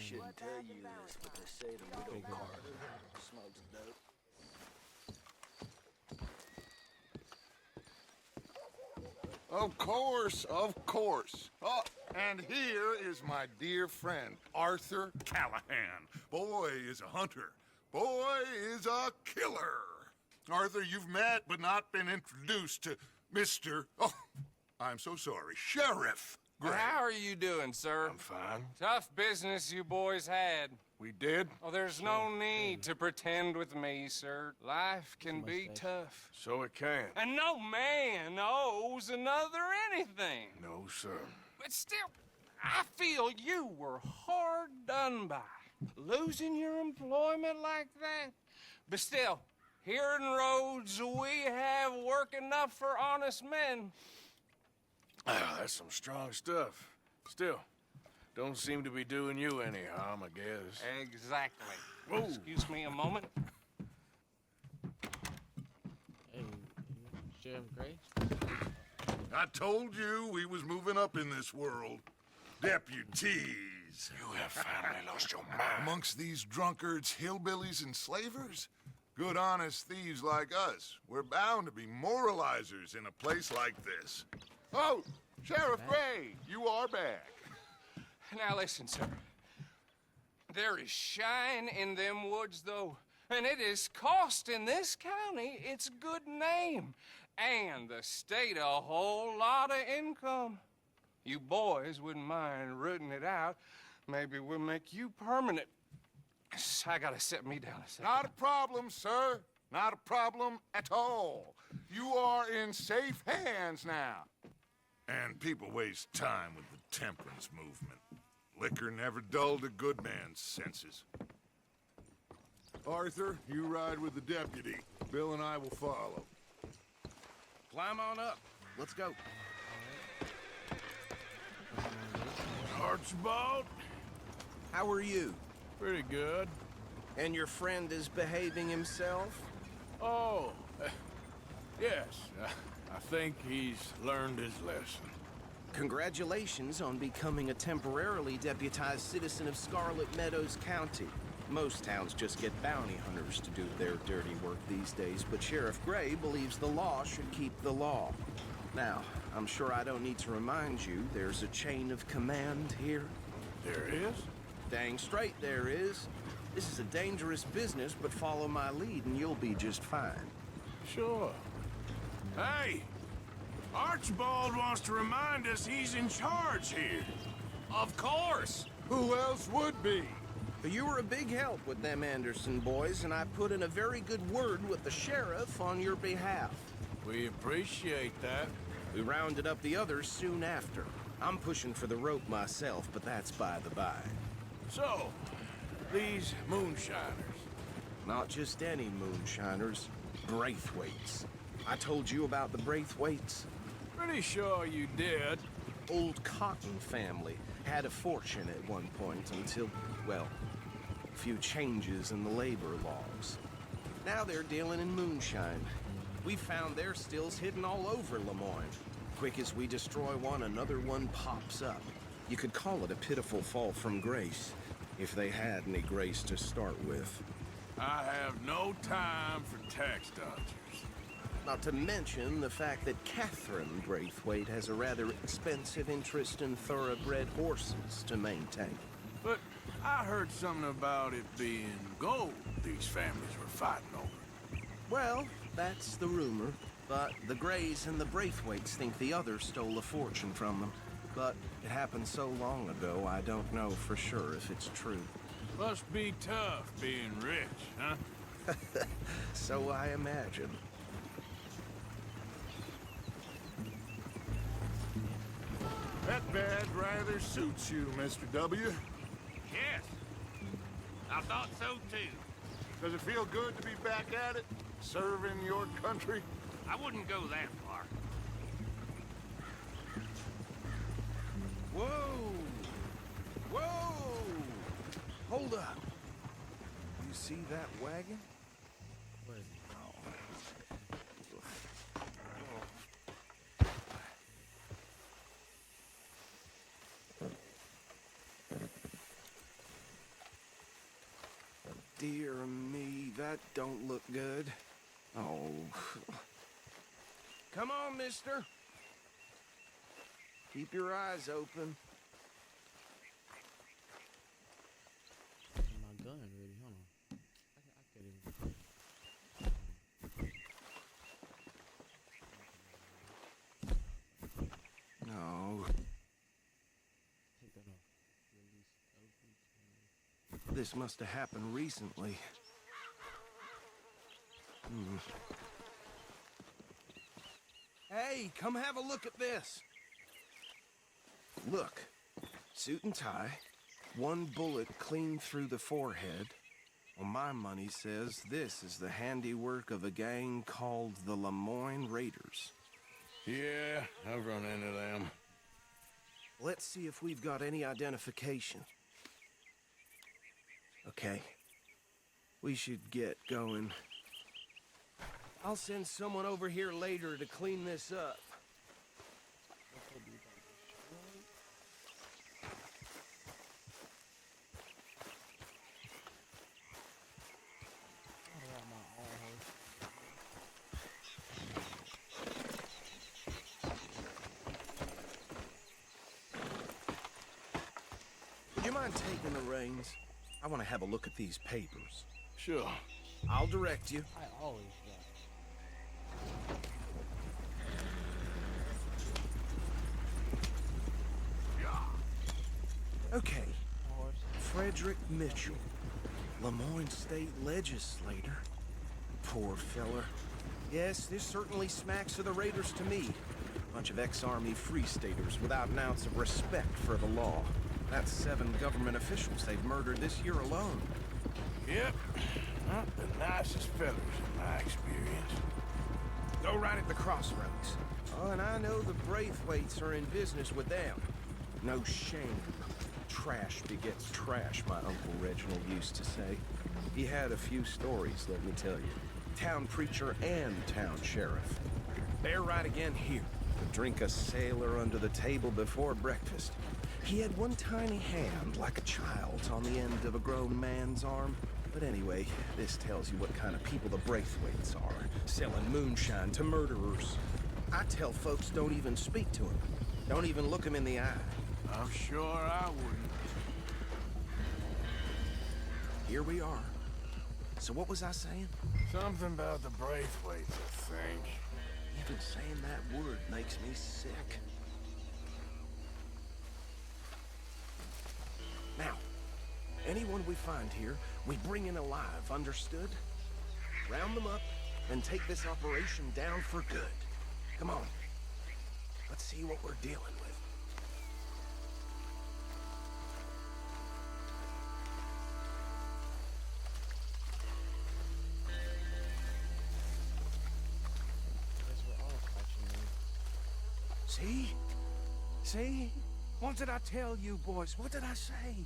shouldn't tell you this, but they say the widow Carter smokes dope. Of course, of course. Oh, and here is my dear friend, Arthur Callahan. Boy is a hunter. Boy is a killer. Arthur, you've met but not been introduced to Mr. Oh, I'm so sorry, Sheriff Gray. How are you doing, sir? I'm fine. Tough business you boys had. We did? Oh, there's no need to pretend with me, sir. Life can be tough. So it can. And no man owes another anything. No, sir. But still, I feel you were hard done by. Losing your employment like that. But still, here in Rhodes, we have work enough for honest men. Ah, that's some strong stuff. Still, don't seem to be doing you any harm, I guess. Exactly. Whoa. Excuse me a moment. Hey, Sheriff Gray? I told you we was moving up in this world. Deputies. You have finally lost your mind. Amongst these drunkards, hillbillies, and slavers? Good honest thieves like us. We're bound to be moralizers in a place like this. Oh, Sheriff Gray, you are back. Now listen, sir. There is shine in them woods, though, and it is costing this county its good name, and the state a whole lot of income. You boys wouldn't mind rooting it out. Maybe we'll make you permanent. I gotta set me down a second. Not a problem, sir. Not a problem at all. You are in safe hands now. And people waste time with the temperance movement. Liquor never dulled a good man's senses. Arthur, you ride with the deputy. Bill and I will follow. Climb on up. Let's go. Archibald? How are you? Pretty good. And your friend is behaving himself? Oh, yes. I think he's learned his lesson. Congratulations on becoming a temporarily deputized citizen of Scarlet Meadows County. Most towns just get bounty hunters to do their dirty work these days, but Sheriff Gray believes the law should keep the law. Now, I'm sure I don't need to remind you there's a chain of command here. There is? Dang straight there is. This is a dangerous business, but follow my lead and you'll be just fine. Sure. Hey! Archibald wants to remind us he's in charge here. Of course. Who else would be? You were a big help with them Anderson boys, and I put in a very good word with the sheriff on your behalf. We appreciate that. We rounded up the others soon after. I'm pushing for the rope myself, but that's by the by. So, these moonshiners. Not just any moonshiners, Braithwaites. I told you about the Braithwaites? Pretty sure you did. Old Cotton family had a fortune at one point until, well, a few changes in the labor laws. Now they're dealing in moonshine. We found their stills hidden all over Lemoyne. Quick as we destroy one, another one pops up. You could call it a pitiful fall from grace, if they had any grace to start with. I have no time for tax dodgers. Not to mention the fact that Catherine Braithwaite has a rather expensive interest in thoroughbred horses to maintain. But I heard something about it being gold these families were fighting over. Well, that's the rumor. But the Grays and the Braithwaites think the others stole a fortune from them. But it happened so long ago, I don't know for sure if it's true. Must be tough being rich, huh? So I imagine. That badge rather suits you, Mr. W. Yes. I thought so, too. Does it feel good to be back at it? Serving your country? I wouldn't go that far. Whoa! Whoa! Hold up. You see that wagon? Where is he? dear me, that don't look good. Oh. Come on, mister. Keep your eyes open. My gun ready. Hold on. I could even. No. Take that off. Release open. This must have happened recently. Hey, come have a look at this. Look, suit and tie, one bullet clean through the forehead. Well, my money says this is the handiwork of a gang called the Lemoyne Raiders. Yeah, I've run into them. Let's see if we've got any identification. Okay. We should get going. I'll send someone over here later to clean this up. Would you mind taking the reins? I want to have a look at these papers. Sure. I'll direct you. I always got. Okay. Horse. Frederick Mitchell, Lemoyne State Legislator. Poor feller. Yes, this certainly smacks of the Raiders to me. Bunch of ex-Army Free Staters without an ounce of respect for the law. That's 7 government officials they've murdered this year alone. Yep. Not the nicest fellas in my experience. Go right at the crossroads. Oh, and I know the Braithwaites are in business with them. No shame. Trash begets trash, my Uncle Reginald used to say. He had a few stories, let me tell you. Town preacher and town sheriff. They're right again here. To drink a sailor under the table before breakfast. He had one tiny hand, like a child's, on the end of a grown man's arm. But anyway, this tells you what kind of people the Braithwaites are. Selling moonshine to murderers. I tell folks don't even speak to him. Don't even look him in the eye. I'm sure I wouldn't. Here we are. So what was I saying? Something about the Braithwaites, I think. Even saying that word makes me sick. Now, anyone we find here, we bring in alive, understood? Round them up, and take this operation down for good. Come on. Let's see what we're dealing with. Guess we're all catching them. See? See? What did I tell you, boys? What did I say?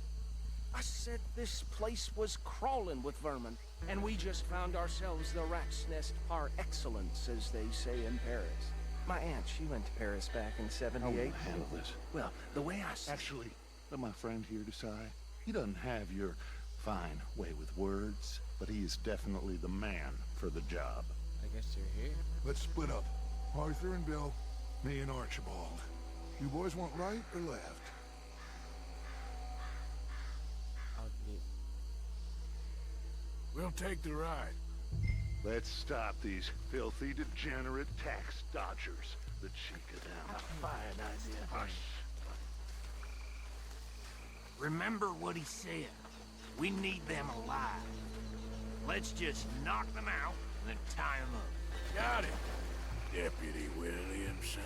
I said this place was crawling with vermin, and we just found ourselves the rat's nest par excellence, as they say in Paris. My aunt, she went to Paris back in How will '78. I handle this? Well, the way I see Actually, let my friend here decide. He doesn't have your fine way with words, but he is definitely the man for the job. I guess you're here. Let's split up. Arthur and Bill, me and Archibald. You boys want right or left? I'll get. We'll take the ride. Let's stop these filthy, degenerate tax dodgers. The cheek of them. A fine idea. Hush. Remember what he said. We need them alive. Let's just knock them out and then tie them up. Got it, Deputy Williamson.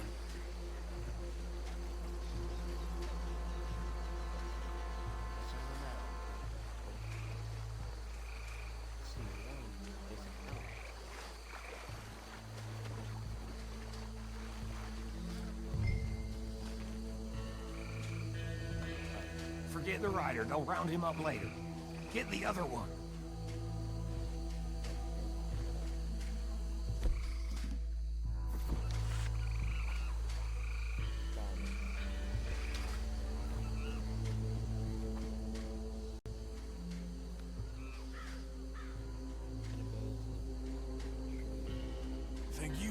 Forget the rider. They'll round him up later. Get the other one.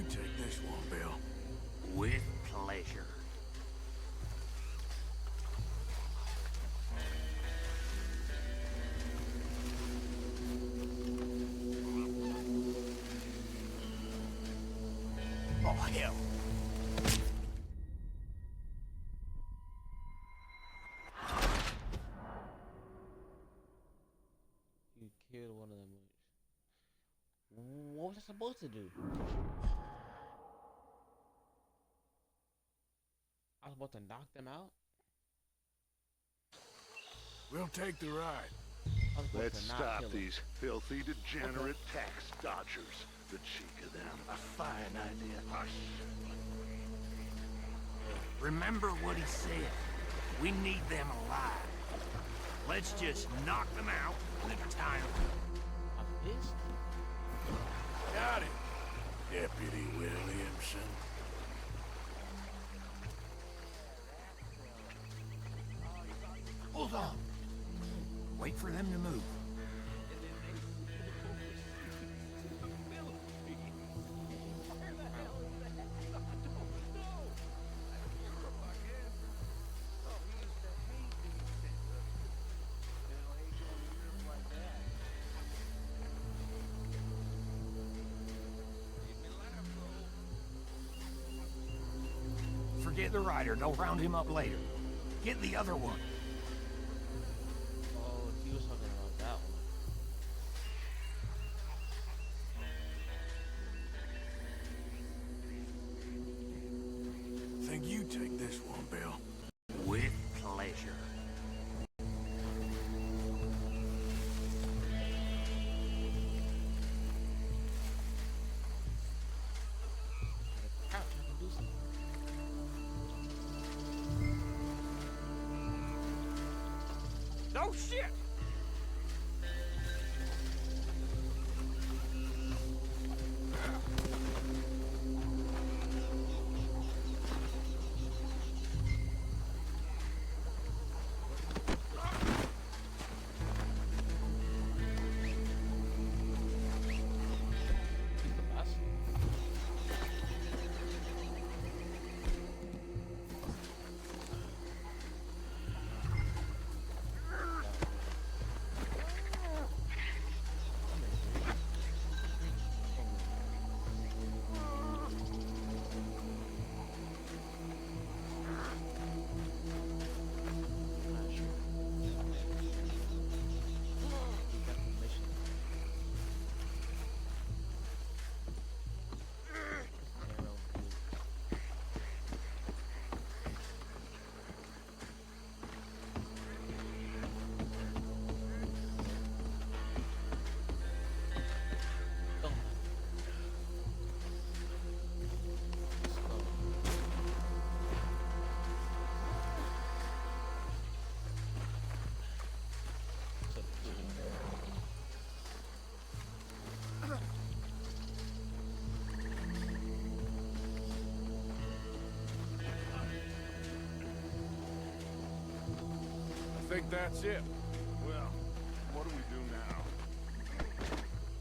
take this one, Bill. With pleasure. Oh, hell. You killed one of them. What was I supposed to do? I was supposed to knock them out? We'll take the ride. I was supposed Let's to not stop kill them. these filthy, degenerate tax dodgers. The cheek of them. A fine idea. Hush. Remember what he said. We need them alive. Let's just knock them out and then tie them. My fist? Got it, Deputy Williamson. Hold on. Wait for them to move. Forget the rider. Don't round him up later. Get the other one. Oh, he was talking about that one. Think you take this one, Bill. With pleasure. Crouch, I can do something. Oh, shit! I think that's it. Well, what do we do now?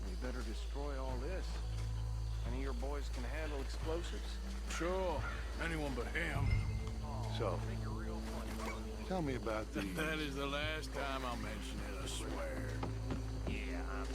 We better destroy all this. Any of your boys can handle explosives? Sure, anyone but him. So, tell me about the... That is the last time I'll mention it, I swear. Yeah, I'm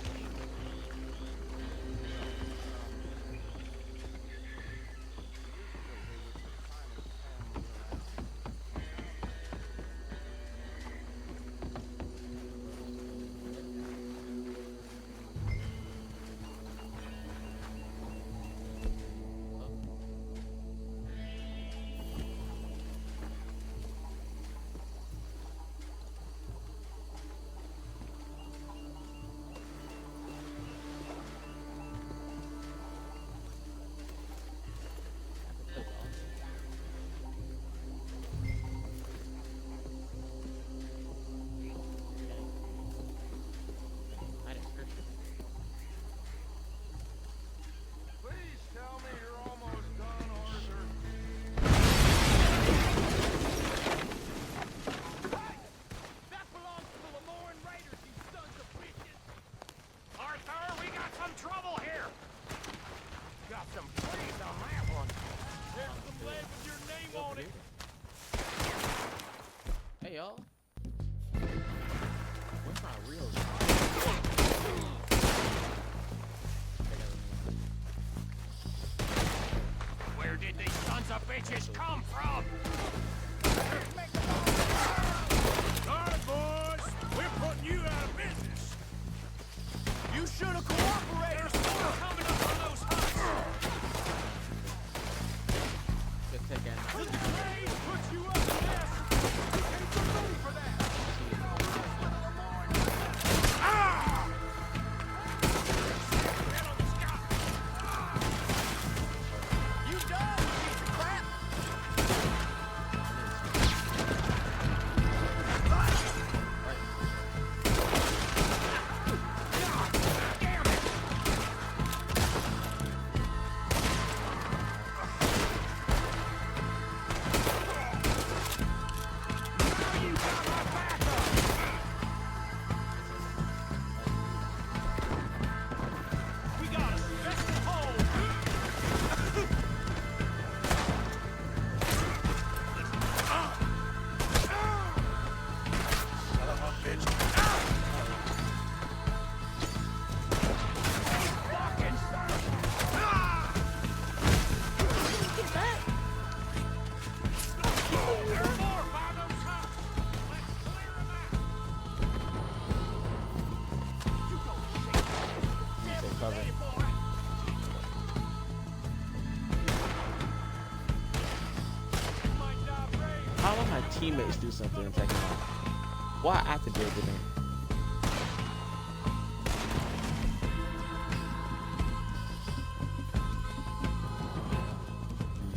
should have cooperated. There's more coming up on those huts. Good take out. The trade puts you up to this. You ain't so ready for that. You done, you piece of crap. We got a special hold. Fucking son of There are more by those huts. Let's clear 'em out. You go shake. Stay covered. Hey, boy. You might die brave. How will my teammates do something in second half? Why I have to do everything?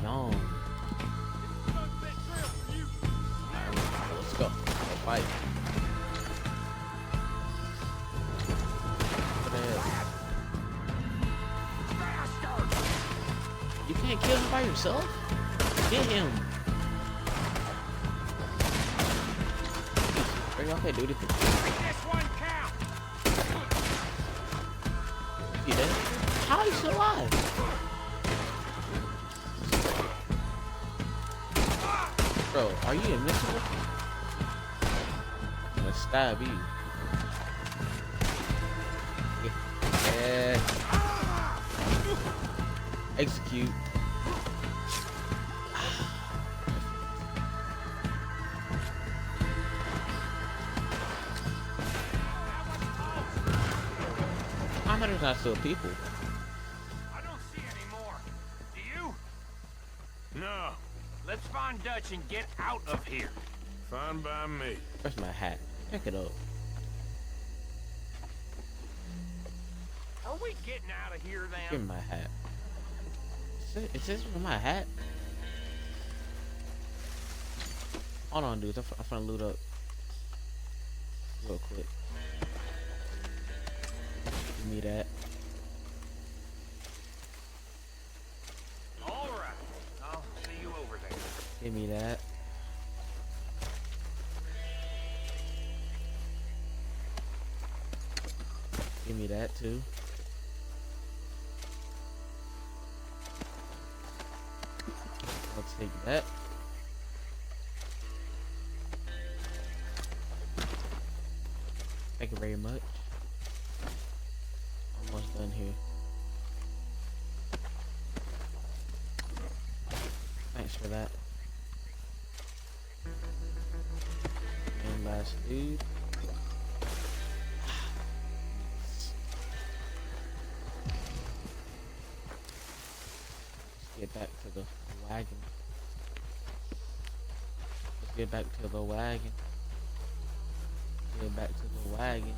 Yawn. Alright, let's go. Let's fight. What the hell? You can't kill him by yourself? Get him. Bring up that dude. Make this one count. You dead? How are you still alive? Bro, are you invincible? I'm gonna stab you. Yeah. Execute. I know there's not still people. I don't see any more. Do you? No, Let's find Dutch and get out of here. fine by me. Where's my hat? Pick it up. Are we getting out of here Give then? me my hat. Is this for my hat? Hold on, dudes. I'm finna loot up real quick. Give me that. All right. I'll see you over there. Give me that. Give me that too. I'll take that. Thank you very much. Almost done here. Thanks for that. And last dude. Let's get back to the wagon. Let's get back to the wagon. Get back to the wagon.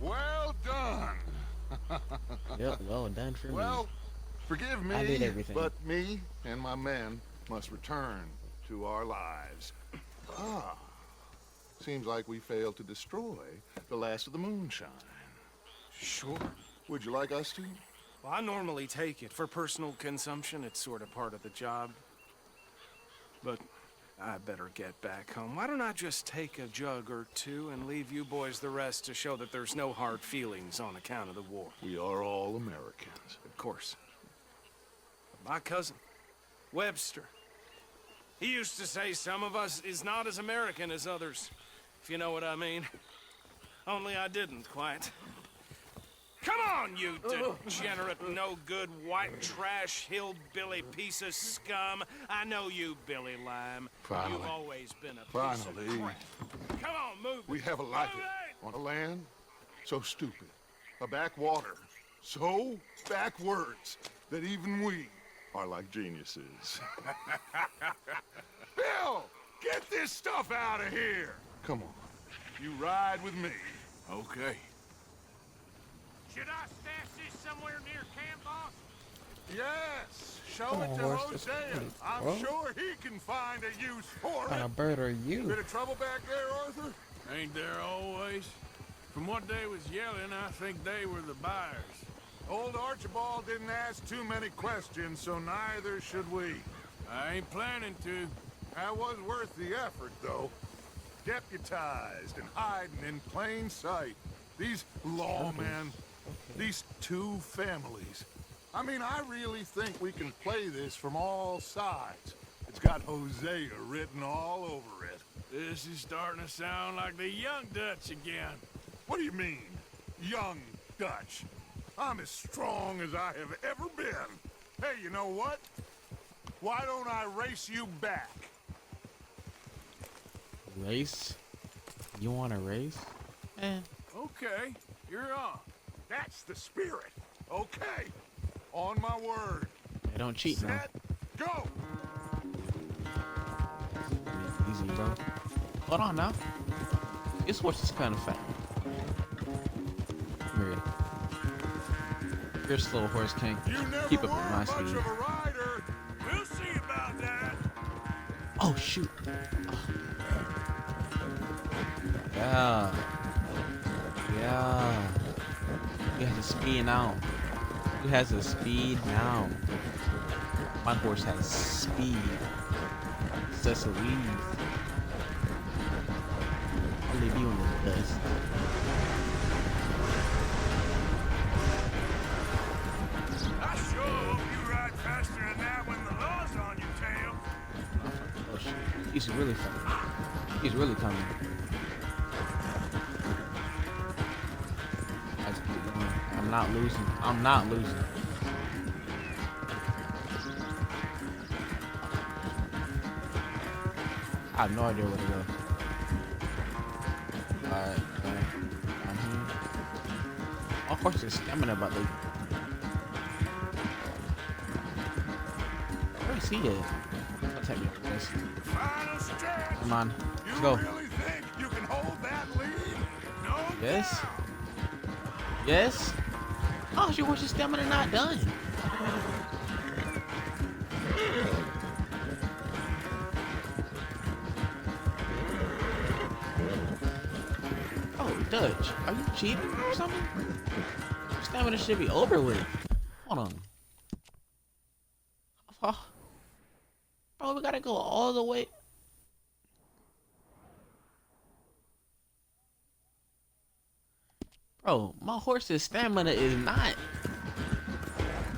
Well done. Yep, well done for me. Well, forgive me, I did everything. but me and my men must return to our lives. Ah, seems like we failed to destroy the last of the moonshine. Sure. Would you like us to? Well, I normally take it. For personal consumption, it's sort of part of the job. But I better get back home. Why don't I just take a jug or two and leave you boys the rest to show that there's no hard feelings on account of the war? We are all Americans. Of course. But my cousin, Webster, he used to say some of us is not as American as others, if you know what I mean. Only I didn't, quite. Come on, you degenerate, no-good, white trash, hillbilly piece of scum. I know you, Billy Lime. Finally. You've always been a piece of Finally. crap. Come on, move We it. have a life Move it! on a land so stupid, a backwater so backwards that even we are like geniuses. Bill, get this stuff out of here! Come on, you ride with me. Okay. Should I stash this somewhere near camp, boss? Yes, show Come it on, to horse, that's Hosea. pretty I'm cool. sure he can find a use for What kind it. of bird are you? Bit of trouble back there, Arthur? Ain't there always? From what they was yelling, I think they were the buyers. Old Archibald didn't ask too many questions, so neither should we. I ain't planning to. That was worth the effort, though. Deputized and hiding in plain sight. These lawmen, these two families. I mean, I really think we can play this from all sides. It's got Hosea written all over it. This is starting to sound like the Young Dutch again. What do you mean, young Dutch? I'm as strong as I have ever been. Hey, you know what? Why don't I race you back? Race? You want to race? Eh. Okay, you're on. That's the spirit. Okay. On my word. They don't cheat now. Set, go! Easy, bro. Hold on now. This horse is kind of fat. Come here. Your slow horse can't You never keep were up with my much speed. of a rider. We'll see about that. Oh shoot! Yeah, yeah. He has a speed now. He has a speed now. My horse has speed. Cecil Louise. I'll leave you in the dust. I sure hope you ride faster than that when the law's on your tail. Oh shit! He's really coming. He's really coming. I just keep going. I'm not losing. I'm not losing. I have no idea where to go. Alright, okay. I'm here. Of course, there's stamina, but like, where is he at? I'll take me up this. Final stretch. Come on, You let's go. really think you can hold that lead? No Yes. doubt. Yes. Oh, your horse's stamina not done. Oh, Dutch, are you cheating or something? Stamina should be over with. Hold on. Oh. Bro, we gotta go all the way. Bro, my horse's stamina is not.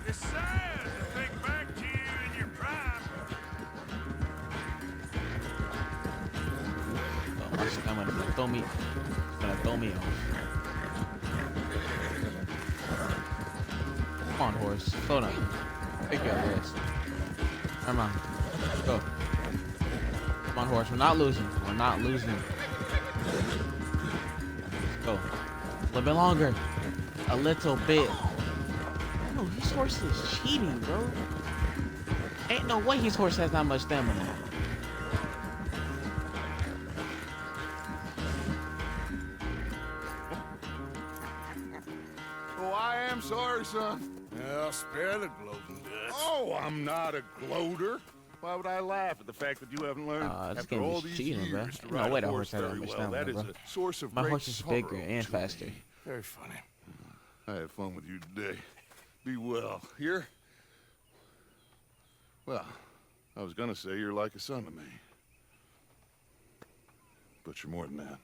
It's sad to think back to you in your prime. Oh, my stamina gonna throw me. It's gonna throw me off. Come on, horse. Slow down. Take your rest. Come on. Let's go. Come on, horse. We're not losing. We're not losing. Let's go. A little bit longer. A little bit. Bro, his horse is cheating, bro. Ain't no way his horse has that much stamina. Oh, I am sorry, son. Well, spare the gloating, Dutch. Oh, I'm not a gloater. Why would I laugh at the fact that you haven't learned This after game all is these cheating, bro. years to Ain't no ride way a that horse horse had that very much well? That stamina, is bro. a source of My great horse is bigger sorrow and to me. faster. Very funny. I had fun with you today. Be well. Here? Well, I was gonna say you're like a son to me. But you're more than that.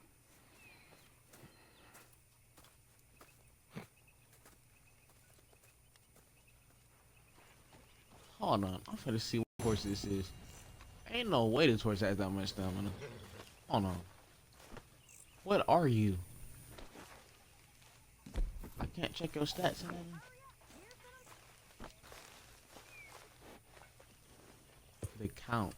Hold on, I'm finna see what horse this is. Ain't no way this horse has that much stamina. Hold on. What are you? I can't check your stats. The count.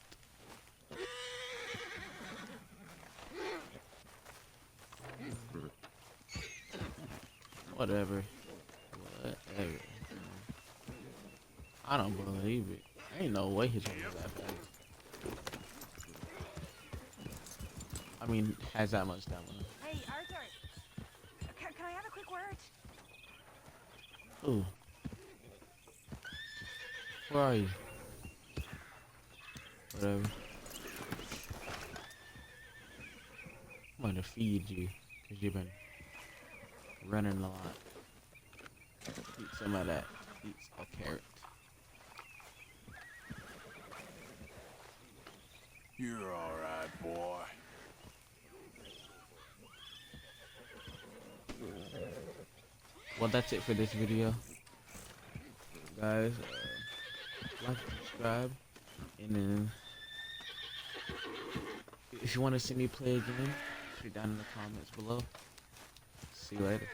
Whatever. Whatever. I don't believe it. Ain't no way his one is that fast. I mean, has that much stamina. Hey, Arthur. Can I have a quick word? Ooh. Where are you? Whatever. I'm gonna feed you, because you've been running a lot. Eat some of that. Eat a carrot. You're all right, boy. Well, that's it for this video, guys. Like, subscribe, and then if you want to see me play a game, put it down in the comments below. See you later.